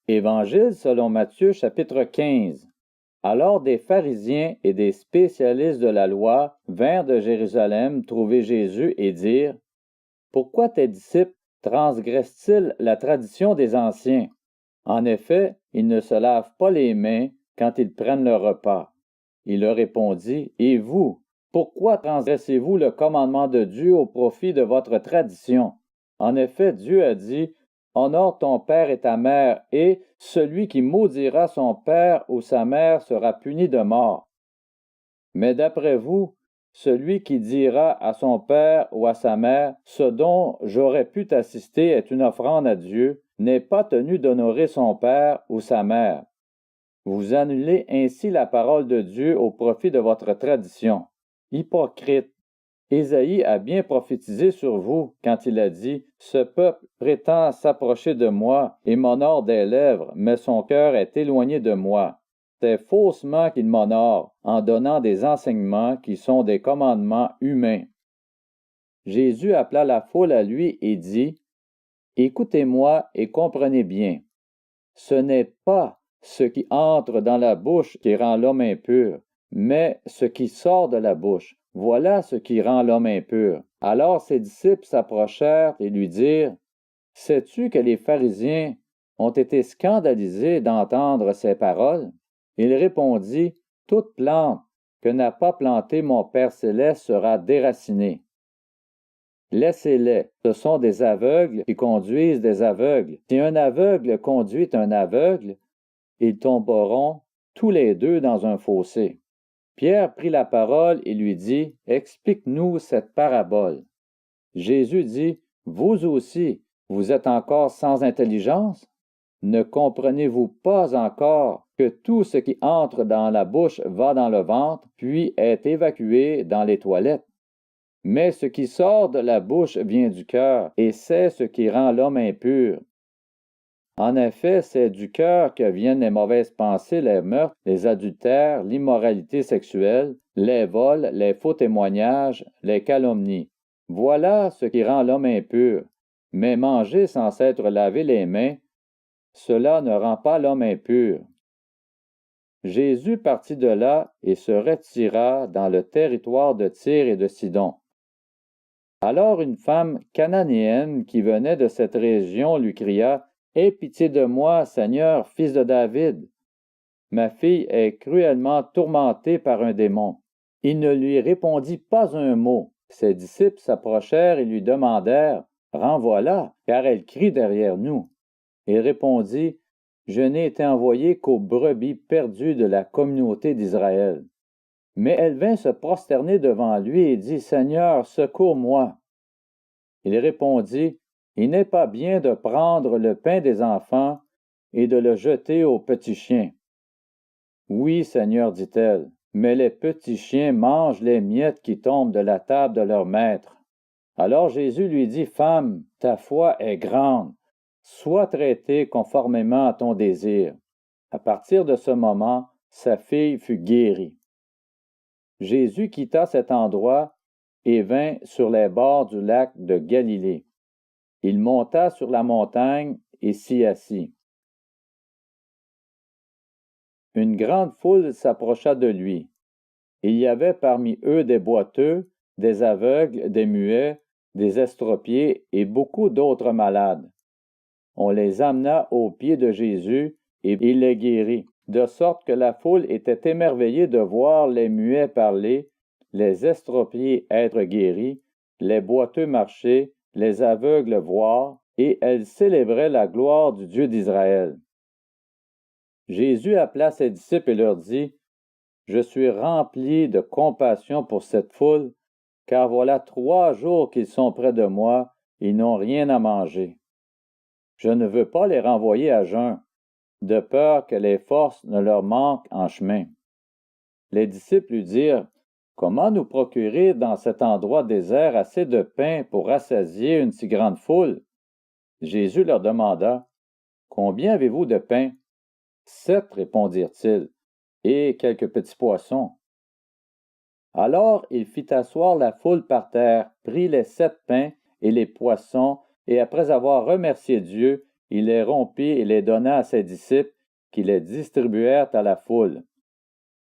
Évangile selon Matthieu chapitre 15. Alors des pharisiens et des spécialistes de la loi vinrent de Jérusalem trouver Jésus et dirent: Pourquoi tes disciples transgressent-ils la tradition des anciens? En effet, ils ne se lavent pas les mains quand ils prennent le repas. Il leur répondit: Et vous, pourquoi transgressez-vous le commandement de Dieu au profit de votre tradition? En effet, Dieu a dit: Honore ton père et ta mère, et celui qui maudira son père ou sa mère sera puni de mort. Mais d'après vous, celui qui dira à son père ou à sa mère: Ce dont j'aurais pu t'assister est une offrande à Dieu, n'est pas tenu d'honorer son père ou sa mère. Vous annulez ainsi la parole de Dieu au profit de votre tradition. Hypocrite! Ésaïe a bien prophétisé sur vous quand il a dit: Ce peuple prétend s'approcher de moi et m'honore des lèvres, mais son cœur est éloigné de moi. C'est faussement qu'il m'honore en donnant des enseignements qui sont des commandements humains. Jésus appela la foule à lui et dit: Écoutez-moi et comprenez bien. Ce n'est pas ce qui entre dans la bouche qui rend l'homme impur, mais ce qui sort de la bouche. Voilà ce qui rend l'homme impur. Alors ses disciples s'approchèrent et lui dirent: Sais-tu que les pharisiens ont été scandalisés d'entendre ces paroles? Il répondit: Toute plante que n'a pas plantée mon Père céleste sera déracinée. Laissez-les, ce sont des aveugles qui conduisent des aveugles. Si un aveugle conduit un aveugle, ils tomberont tous les deux dans un fossé. Pierre prit la parole et lui dit: Explique-nous cette parabole. Jésus dit: Vous aussi, vous êtes encore sans intelligence? Ne comprenez-vous pas encore que tout ce qui entre dans la bouche va dans le ventre, puis est évacué dans les toilettes? Mais ce qui sort de la bouche vient du cœur, et c'est ce qui rend l'homme impur. En effet, c'est du cœur que viennent les mauvaises pensées, les meurtres, les adultères, l'immoralité sexuelle, les vols, les faux témoignages, les calomnies. Voilà ce qui rend l'homme impur. Mais manger sans s'être lavé les mains, cela ne rend pas l'homme impur. Jésus partit de là et se retira dans le territoire de Tyr et de Sidon. Alors une femme cananéenne qui venait de cette région lui cria: Aie pitié de moi, Seigneur, fils de David. Ma fille est cruellement tourmentée par un démon. Il ne lui répondit pas un mot. Ses disciples s'approchèrent et lui demandèrent: Renvoie-la, car elle crie derrière nous. Il répondit: Je n'ai été envoyé qu'aux brebis perdues de la communauté d'Israël. Mais elle vint se prosterner devant lui et dit: Seigneur, secours-moi. Il répondit: Il n'est pas bien de prendre le pain des enfants et de le jeter aux petits chiens. Oui, Seigneur, dit-elle, mais les petits chiens mangent les miettes qui tombent de la table de leur maître. Alors Jésus lui dit: Femme, ta foi est grande, sois traitée conformément à ton désir. À partir de ce moment, sa fille fut guérie. Jésus quitta cet endroit et vint sur les bords du lac de Galilée. Il monta sur la montagne et s'y assit. Une grande foule s'approcha de lui. Il y avait parmi eux des boiteux, des aveugles, des muets, des estropiés et beaucoup d'autres malades. On les amena aux pieds de Jésus et il les guérit, de sorte que la foule était émerveillée de voir les muets parler, les estropiés être guéris, les boiteux marcher, les aveugles voir, et elle célébrait la gloire du Dieu d'Israël. Jésus appela ses disciples et leur dit: Je suis rempli de compassion pour cette foule, car voilà 3 jours qu'ils sont près de moi, ils n'ont rien à manger. Je ne veux pas les renvoyer à jeun, de peur que les forces ne leur manquent en chemin. Les disciples lui dirent: Comment nous procurer dans cet endroit désert assez de pain pour rassasier une si grande foule? Jésus leur demanda: Combien avez-vous de pain? 7, répondirent-ils, et quelques petits poissons. Alors il fit asseoir la foule par terre, prit les 7 pains et les poissons, et après avoir remercié Dieu, il les rompit et les donna à ses disciples, qui les distribuèrent à la foule.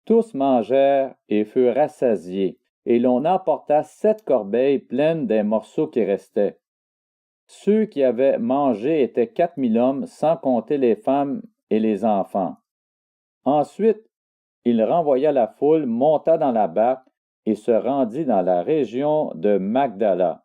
Tous mangèrent et furent rassasiés, et l'on emporta 7 corbeilles pleines des morceaux qui restaient. Ceux qui avaient mangé étaient 4000 hommes, sans compter les femmes et les enfants. Ensuite, il renvoya la foule, monta dans la barque et se rendit dans la région de Magdala.